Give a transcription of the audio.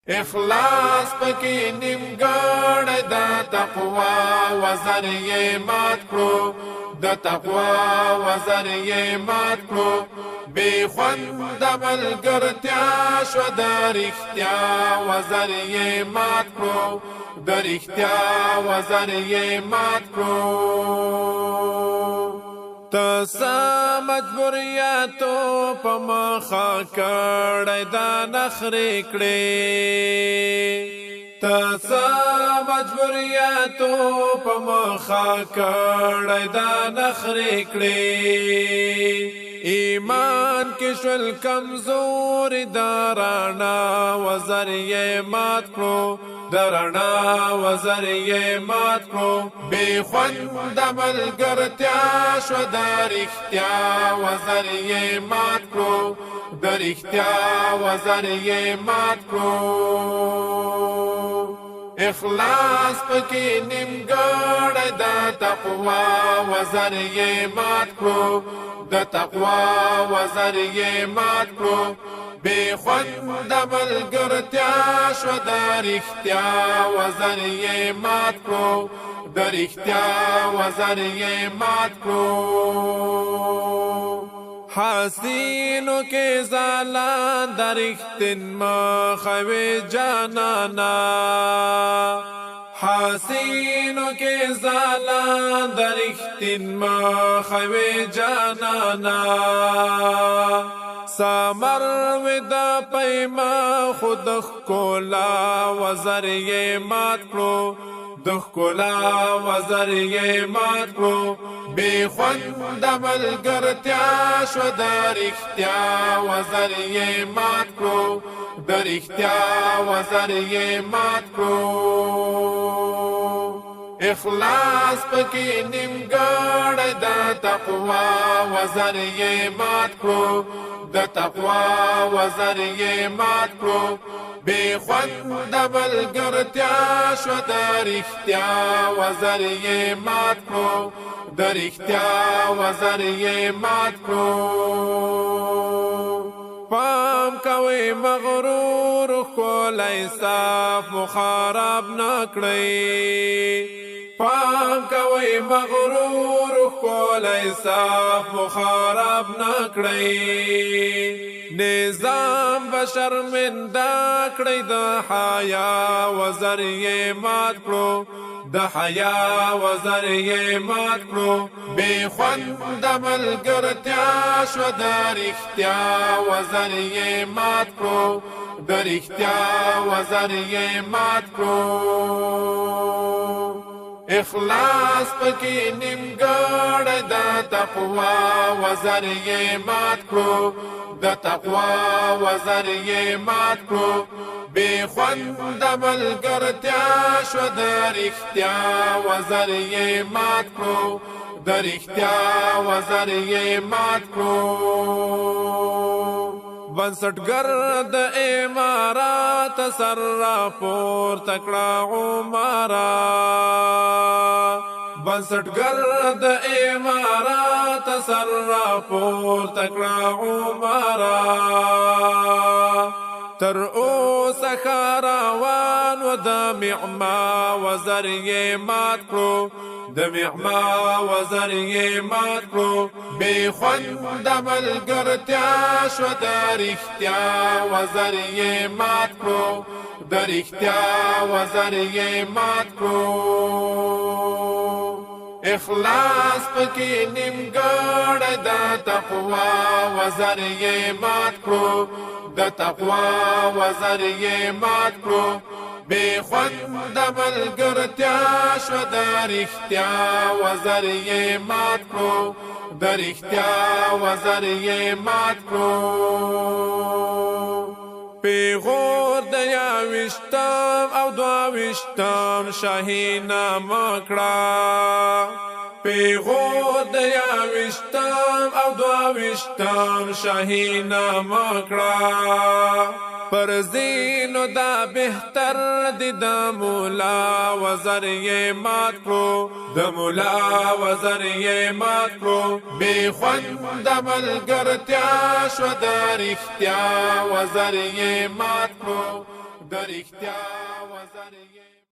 اخلاص پکې نیمګړی د تقوا وزر یې مات کړو د تقوا وزر یې مات کړو بې خونده ملګرتیا شوه د رښتیا وزر یې مات کړو د رښتیا وزر یې مات کړو تسا مجبوریاتو په مخه کړی دا نخرې کړې تسا مجبوریاتو په مخه کړی دا نخرې کړې ایمان کې شول کمزوري د رڼا وزر یې مات کړو د رڼا وزر یې مات کړو بې خونده ملګرتیا شوه د رښتیا وزر یې مات کړو د رښتیا وزر یې مات کړو اخلاص پکې نیمګړی د تقوا وزر یې مات کړو د تقوا وزر یې مات کړو بې خونده ملګرتیا شوه د رښتیا وزر یې مات کړو د رښتیا وزر یې مات کړو حسینو کې ځلان د رښتین مخه وې جانانا حسینو کې ځلان د رښتین مخه وې جانانا سامر د پیما خود ښکلا وزر یې مات کړو د ښکلا وزر یې مات کړو بې خونده ملګرتیا شوه د رښتیا وزر یې مات کړو د رښتیا وزر یې مات کړو اخلاص پکې نیمګړی د تقوا وزر یې مات کړو د تقوا وزر یې مات کړو بې خونده ملګرتیا شوه د رښتیا وزر یې مات کړو د رښتیا وزر یې مات کړو پام کوئ مغرور ښکلی صاف مو خراب نه کړئ پام کوئ مغرور ښکلی صاف مو خراب نه کړئ نظام به شرمنده کړئ د حیا وزر یې مات کړو د حیا وزر یې مات کړو بې خونده ملګرتیا شوه د رښتیا وزر یې مات کړو د رښتیا وزر یې مات کړو اخلاص پکې نیمګړی د تقوا وزر یې مات کړو د تقوا وزر یې مات کړو بې خونده ملګرتیا شوه د رښتیا وزر یې مات کړو د رښتیا وزر یې مات کړو بنسټګر د امارات سر راپورته کړه عمره بنسټګر د امارات سر راپورته کړه عمره تر اوسه ښه روان و د معما وزر یې مات کړو د معما وزر یې مات کړو بې خونده ملګرتیا شوه د رښتیا وزر یې مات کړو د رښتیا وزر یې مات کړو اخلاص پکې نیمګړی د تقوا وزر یې مات کړو د تقوا وزر یې مات کړو بې خونده ملګرتیا شوه د رښتیا وزر یې مات کړو د رښتیا وزر یې مات کړو پیغور د یاویشتم او دوهویشتم شاهي نامه کړه پیغور د یاویشتم او دوهویشتم شاهي نامه کړه پر زینو دا بهتر دی د مولا وزر یې مات کړو د مولا وزر یې مات کړو بې خونده ملګرتیا شوه د رښتیا وزر یې مات کړو رښتیا وزر یې